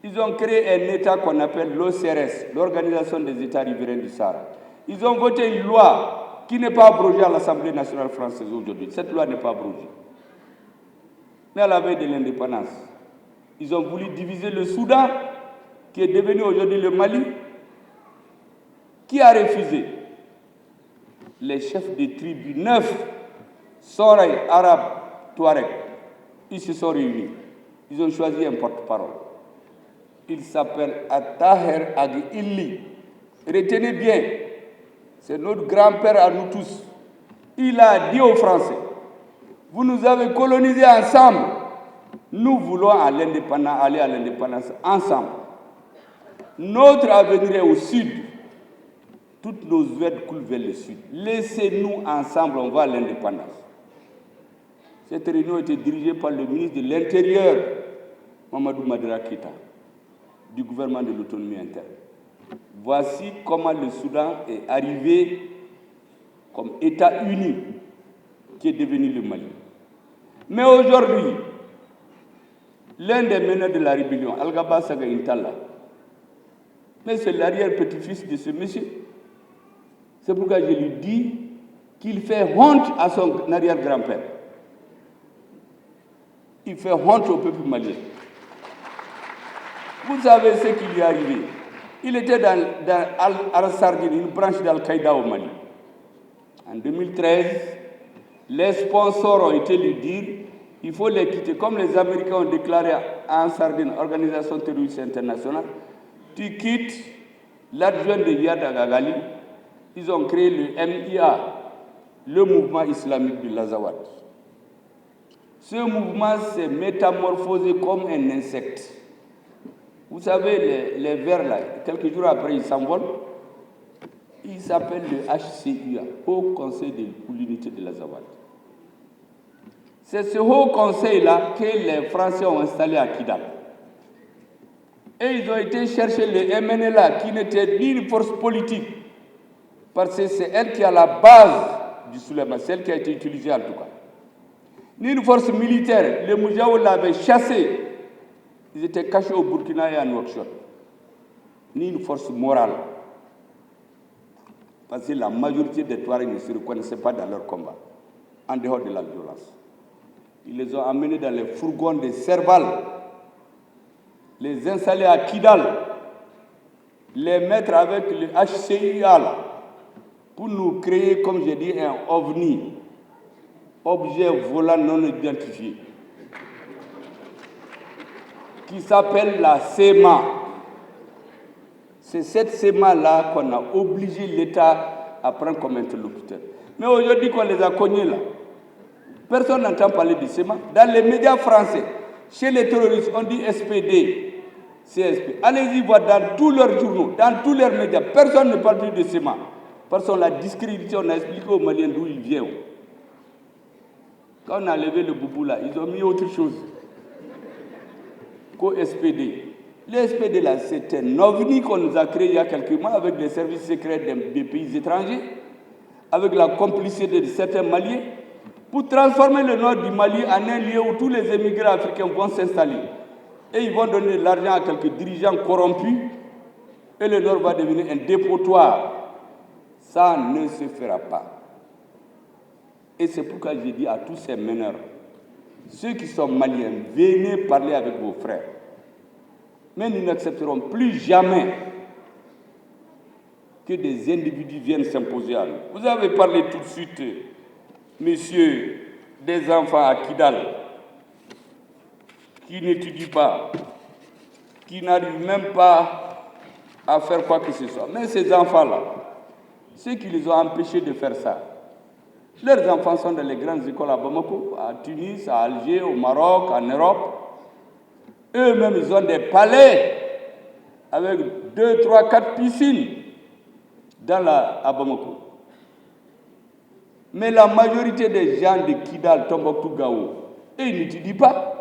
ils ont créé un État qu'on appelle l'OCRS, l'Organisation des États riverains du Sahara. Ils ont voté une loi qui n'est pas abrogée à l'Assemblée nationale française aujourd'hui. Cette loi n'est pas abrogée. Mais à la veille de l'indépendance, ils ont voulu diviser le Soudan, qui est devenu aujourd'hui le Mali. Qui a refusé? Les chefs des tribus 9, Soray, Arabes, Touareg, ils se sont réunis. Ils ont choisi un porte-parole. Il s'appelle Attaher Agi Illi. Retenez bien, c'est notre grand-père à nous tous. Il a dit aux Français, vous nous avez colonisés ensemble. Nous voulons aller à l'indépendance ensemble. Notre avenir est au sud. Toutes nos aides coulent vers le sud. Laissez-nous ensemble, on va à l'indépendance. Cette réunion était dirigée par le ministre de l'Intérieur, Mamadou Madra Keïta, du gouvernement de l'autonomie interne. Voici comment le Soudan est arrivé comme État uni. qui est devenu le Mali. Mais aujourd'hui, l'un des meneurs de la rébellion, Al-Gaba Saga Intala, mais c'est l'arrière-petit-fils de ce monsieur. C'est pourquoi je lui dis qu'il fait honte à son arrière-grand-père. Il fait honte au peuple malien. Vous savez ce qui lui est arrivé. Il était dans Al-Sardine, une branche d'Al-Qaïda au Mali. En 2013, les sponsors ont été lui dire il faut les quitter. Comme les Américains ont déclaré en Sardine, organisation terroriste internationale, tu quittes l'adjoint de Yad Agagali. Ils ont créé le MIA, le mouvement islamique de l'Azawad. Ce mouvement s'est métamorphosé comme un insecte. Vous savez, les vers là, quelques jours après, ils s'envolent. Il s'appelle le HCUA, Haut Conseil pour l'unité de l'Azawad. C'est ce Haut Conseil-là que les Français ont installé à Kidal. Et ils ont été chercher le MNLA, qui n'était ni une force politique, parce que c'est elle qui est à la base du soulèvement, celle qui a été utilisée en tout cas. Ni une force militaire, les Moudjaouis l'avaient chassé. Ils étaient cachés au Burkina et à Nouakchott. Ni une force morale. Parce que la majorité des Touaregs ne se reconnaissaient pas dans leur combat, en dehors de la violence. Ils les ont amenés dans les fourgons de Serval, les installer à Kidal, les mettre avec le HCIA pour nous créer, comme j'ai dit, un OVNI, objet volant non identifié, qui s'appelle la SEMA. C'est cette SEMA-là qu'on a obligé l'État à prendre comme interlocuteur. Mais aujourd'hui qu'on les a cognés là, personne n'entend parler de SEMA. Dans les médias français, chez les terroristes, on dit SPD, CSP. Allez-y voir dans tous leurs journaux, dans tous leurs médias, personne ne parle plus de SEMA. Parce qu'on l'a discrédité, on a expliqué aux Maliens d'où il vient. Quand on a levé le boubou là, ils ont mis autre chose qu'au SPD. Le SPD là, c'est un ovni qu'on nous a créé il y a quelques mois avec les services secrets des pays étrangers, avec la complicité de certains Maliens, pour transformer le nord du Mali en un lieu où tous les émigrés africains vont s'installer. Et ils vont donner de l'argent à quelques dirigeants corrompus, et le nord va devenir un dépotoir. Ça ne se fera pas. Et c'est pourquoi je dis à tous ces meneurs, ceux qui sont maliens, venez parler avec vos frères. Mais nous n'accepterons plus jamais que des individus viennent s'imposer à nous. Vous avez parlé tout de suite, messieurs, des enfants à Kidal, qui n'étudient pas, qui n'arrivent même pas à faire quoi que ce soit. Mais ces enfants-là, ceux qui les ont empêchés de faire ça, leurs enfants sont dans les grandes écoles à Bamako, à Tunis, à Alger, au Maroc, en Europe. Eux-mêmes, ils ont des palais avec 2, 3, 4 piscines à Bamako. Mais la majorité des gens de Kidal, Tombouctou, Gao, ils n'étudient pas.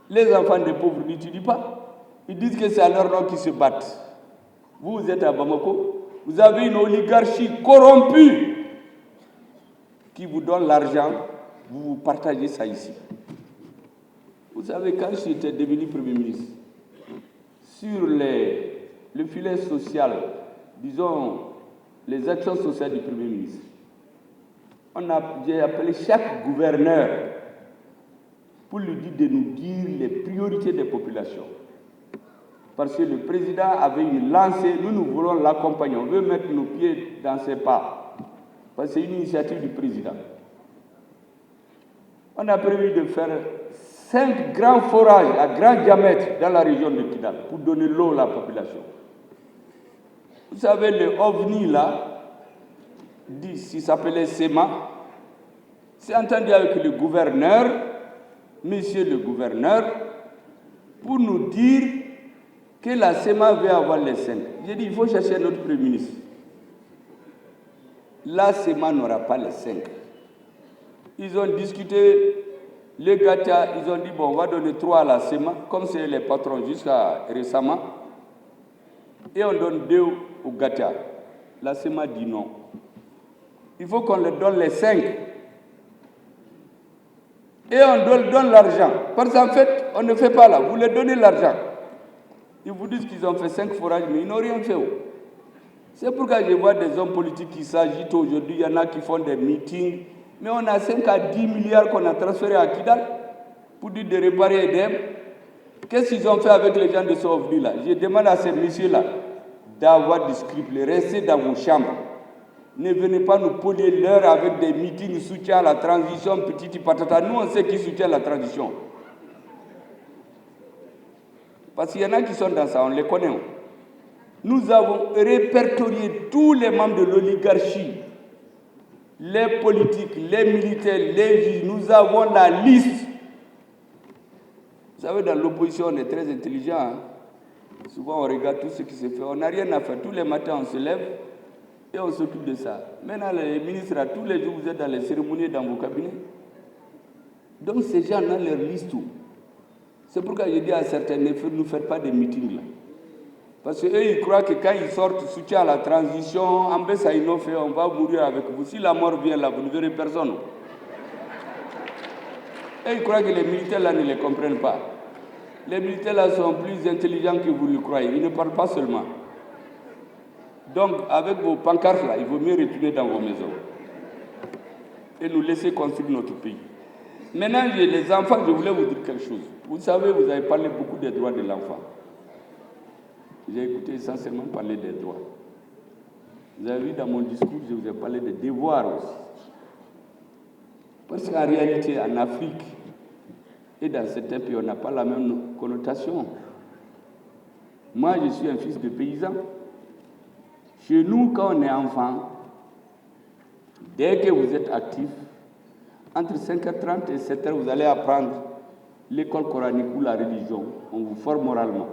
Les enfants des pauvres n'étudient pas. Ils disent que c'est à leur nom qu'ils se battent. Vous êtes à Bamako, vous avez une oligarchie corrompue qui vous donne l'argent, vous partagez ça ici. Vous savez, quand j'étais devenu Premier ministre, sur le filet social, disons, les actions sociales du Premier ministre, j'ai appelé chaque gouverneur pour lui dire de nous dire les priorités des populations. Parce que le président avait une lancée, nous voulons l'accompagner, on veut mettre nos pieds dans ses pas. Parce que c'est une initiative du président. On a prévu de faire 5 grands forages à grand diamètre dans la région de Kidal pour donner l'eau à la population. Vous savez, le OVNI là, il s'appelait SEMA, c'est entendu avec le gouverneur, monsieur le gouverneur, pour nous dire que la SEMA veut avoir les 5. J'ai dit, il faut chercher notre Premier ministre. La SEMA n'aura pas les 5. Ils ont discuté, les Gatia, ils ont dit, bon, on va donner 3 à la SEMA, comme c'est les patrons jusqu'à récemment, et on donne 2 au Gatia. La SEMA dit non. Il faut qu'on leur donne les 5 Et on donne l'argent. Parce qu'en fait, on ne fait pas là. Vous leur donnez l'argent. Ils vous disent qu'ils ont fait 5 forages, mais ils n'ont rien fait. C'est pourquoi je vois des hommes politiques qui s'agitent aujourd'hui. Il y en a qui font des meetings. Mais on a 5 à 10 milliards qu'on a transférés à Kidal pour dire de réparer EDM. Qu'est-ce qu'ils ont fait avec les gens de ce OVNI-là? Je demande à ces messieurs-là d'avoir du scrupule, restez dans vos chambres. Ne venez pas nous polluer l'heure avec des meetings soutien à la transition, petit patata. Nous, on sait qui soutient la transition. Parce qu'il y en a qui sont dans ça, on les connaît. Nous avons répertorié tous les membres de l'oligarchie, les politiques, les militaires, les juges. Nous avons la liste. Vous savez, dans l'opposition, on est très intelligent. Hein? Souvent, on regarde tout ce qui se fait. On n'a rien à faire. Tous les matins, on se lève et on s'occupe de ça. Maintenant, les ministres, tous les jours, vous êtes dans les cérémonies, dans vos cabinets. Donc, ces gens ont leur liste. C'est pourquoi je dis à certains, ne nous faites pas des meetings là. Parce qu'eux, ils croient que quand ils sortent soutien à la transition, en baisse à fait, on va mourir avec vous. Si la mort vient là, vous ne verrez personne. Et ils croient que les militaires là ne les comprennent pas. Les militaires là sont plus intelligents que vous le croyez. Ils ne parlent pas seulement. Donc, avec vos pancartes là, il vaut mieux retourner dans vos maisons et nous laisser construire notre pays. Maintenant, les enfants, je voulais vous dire quelque chose. Vous savez, vous avez parlé beaucoup des droits de l'enfant. J'ai écouté essentiellement parler des droits. Vous avez vu dans mon discours, je vous ai parlé des devoirs aussi. Parce qu'en réalité, en Afrique et dans certains pays, on n'a pas la même connotation. Moi, je suis un fils de paysan. Chez nous, quand on est enfant, dès que vous êtes actif, entre 5h30 et 7h, vous allez apprendre l'école coranique ou la religion. On vous forme moralement.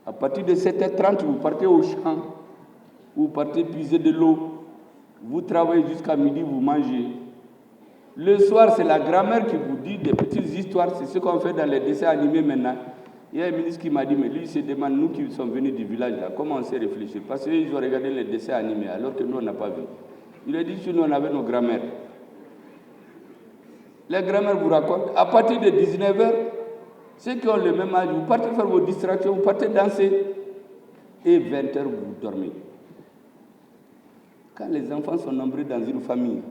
À partir de 7h30, vous partez au champ, vous partez puiser de l'eau, vous travaillez jusqu'à midi, vous mangez. Le soir, c'est la grand-mère qui vous dit des petites histoires. C'est ce qu'on fait dans les dessins animés maintenant. Il y a un ministre qui m'a dit, mais lui, il se demande, nous qui sommes venus du village, là, comment on s'est réfléchi? Parce qu'ils ont regardé les dessins animés, alors que nous, on n'a pas vu. Il a dit, chez nous, on avait nos grand-mères. Les grand-mères vous racontent, à partir de 19h, ceux qui ont le même âge, vous partez faire vos distractions, vous partez danser, et 20h, vous dormez. Quand les enfants sont nombreux dans une famille,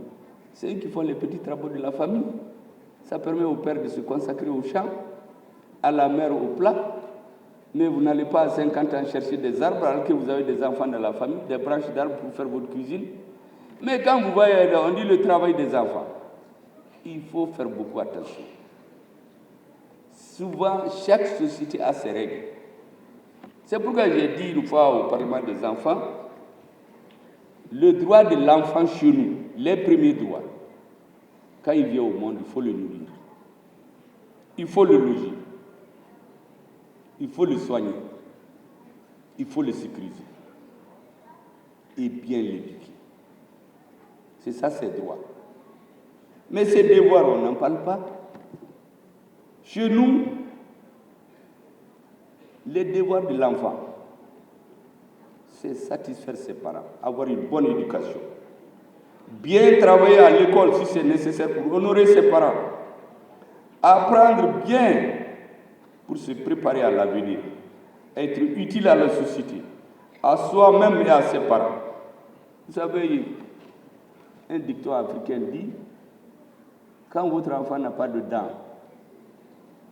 c'est eux qui font les petits travaux de la famille. Ça permet au père de se consacrer au champ, à la mère au plat, mais vous n'allez pas à 50 ans chercher des arbres alors que vous avez des enfants dans la famille, des branches d'arbres pour faire votre cuisine. Mais quand vous voyez, on dit le travail des enfants, il faut faire beaucoup attention. Souvent, chaque société a ses règles. C'est pourquoi j'ai dit une fois au Parlement des enfants, le droit de l'enfant chez nous, les premiers droits, quand il vient au monde, il faut le nourrir. Il faut le loger. Il faut le soigner. Il faut le sécuriser. Et bien l'éduquer. C'est ça ses droits. Mais ses devoirs, on n'en parle pas. Chez nous, les devoirs de l'enfant, c'est satisfaire ses parents, avoir une bonne éducation, bien travailler à l'école si c'est nécessaire pour honorer ses parents, apprendre bien pour se préparer à l'avenir, être utile à la société, à soi-même et à ses parents. Vous savez, un dicton africain dit, quand votre enfant n'a pas de dents,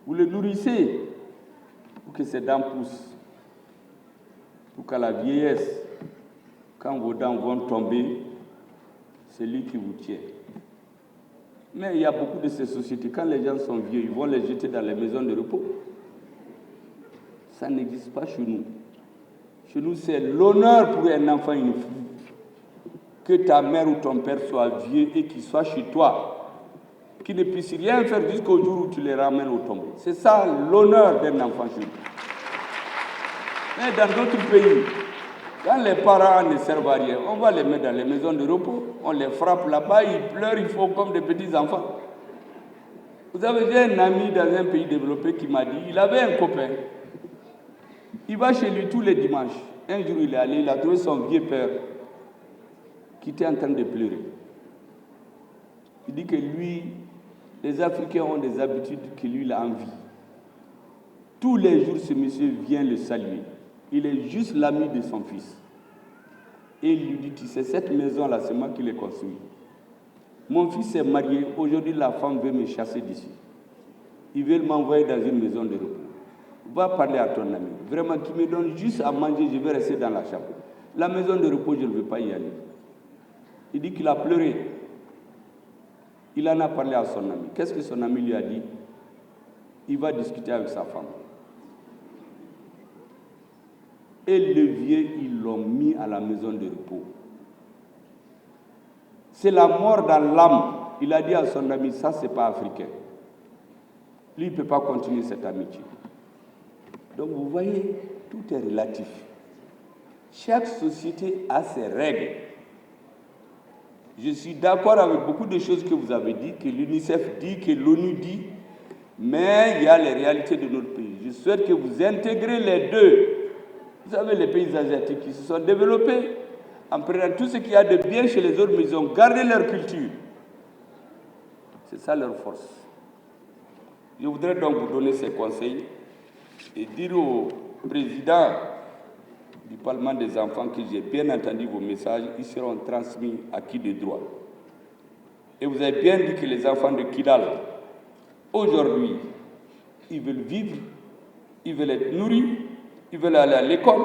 vous le nourrissez pour que ses dents poussent. Pour qu'à la vieillesse, quand vos dents vont tomber, c'est lui qui vous tient. Mais il y a beaucoup de ces sociétés, quand les gens sont vieux, ils vont les jeter dans les maisons de repos. Ça n'existe pas chez nous. Chez nous, c'est l'honneur pour un enfant, une fille, que ta mère ou ton père soit vieux et qu'il soit chez toi, qui ne puisse rien faire jusqu'au jour où tu les ramènes au tombeau. C'est ça l'honneur d'un enfant chez nous. Mais dans d'autres pays, quand les parents ne servent à rien, on va les mettre dans les maisons de repos, on les frappe là-bas, ils pleurent, ils font comme des petits enfants. Vous savez, j'ai un ami dans un pays développé qui m'a dit, il avait un copain, il va chez lui tous les dimanches. Un jour, il est allé, il a trouvé son vieux père qui était en train de pleurer. Il dit que lui, Les Africains ont des habitudes que lui, il a envie. Tous les jours, ce monsieur vient le saluer. Il est juste l'ami de son fils. Et il lui dit, tu sais, cette maison-là, c'est moi qui l'ai construite. Mon fils est marié, aujourd'hui la femme veut me chasser d'ici. Ils veulent m'envoyer dans une maison de repos. Va parler à ton ami. Vraiment, qui me donne juste à manger, je vais rester dans la chambre. La maison de repos, je ne veux pas y aller. Il dit qu'il a pleuré. Il en a parlé à son ami. Qu'est-ce que son ami lui a dit? Il va discuter avec sa femme. Et le vieux, ils l'ont mis à la maison de repos. C'est la mort dans l'âme. Il a dit à son ami, ça, c'est pas africain. Lui, il ne peut pas continuer cette amitié. Donc, vous voyez, tout est relatif. Chaque société a ses règles. Je suis d'accord avec beaucoup de choses que vous avez dit, que l'UNICEF dit, que l'ONU dit, mais il y a les réalités de notre pays. Je souhaite que vous intégrez les deux. Vous savez, les pays asiatiques qui se sont développés en prenant tout ce qu'il y a de bien chez les autres, mais ils ont gardé leur culture. C'est ça leur force. Je voudrais donc vous donner ces conseils et dire au président du Parlement des enfants que j'ai bien entendu vos messages, ils seront transmis à qui de droit. Et vous avez bien dit que les enfants de Kidal, aujourd'hui, ils veulent vivre, ils veulent être nourris, ils veulent aller à l'école,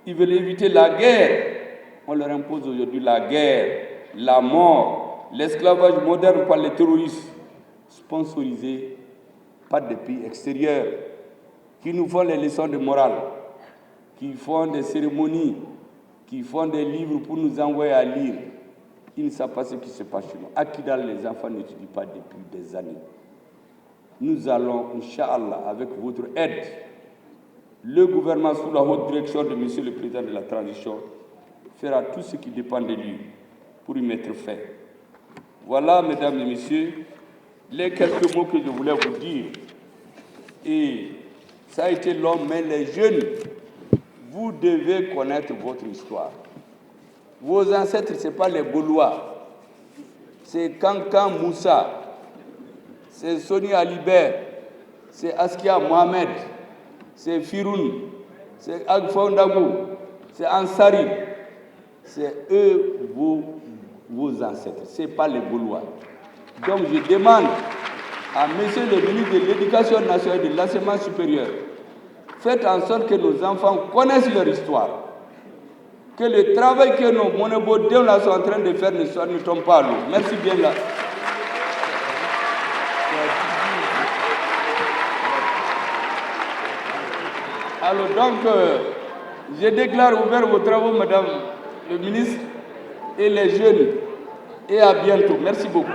ils veulent éviter la guerre. On leur impose aujourd'hui la guerre, la mort, l'esclavage moderne par les terroristes, sponsorisés par des pays extérieurs, qui nous font les leçons de morale, qui font des cérémonies, qui font des livres pour nous envoyer à lire. Ils ne savent pas ce qui se passe chez nous. À Kidal, les enfants n'étudient pas depuis des années. Nous allons, Inch'Allah, avec votre aide, le gouvernement sous la haute direction de Monsieur le Président de la Transition fera tout ce qui dépend de lui pour y mettre fin. Voilà, mesdames et messieurs, les quelques mots que je voulais vous dire. Et ça a été long, mais les jeunes, vous devez connaître votre histoire. Vos ancêtres, ce n'est pas les Gaulois. C'est Kankan Moussa, c'est Soni Alibert, c'est Askia Mohamed, c'est Firoun, c'est Agfondagou, c'est Ansari. C'est eux vos ancêtres, ce n'est pas les Gaulois. Donc je demande à monsieur le ministre de l'Éducation nationale et de l'enseignement supérieur, faites en sorte que nos enfants connaissent leur histoire. Que le travail que nos monobodéons là sont en train de faire ne tombe pas à l'eau. Merci bien là. Alors donc, je déclare ouvert vos travaux, madame le ministre, et les jeunes. Et à bientôt. Merci beaucoup.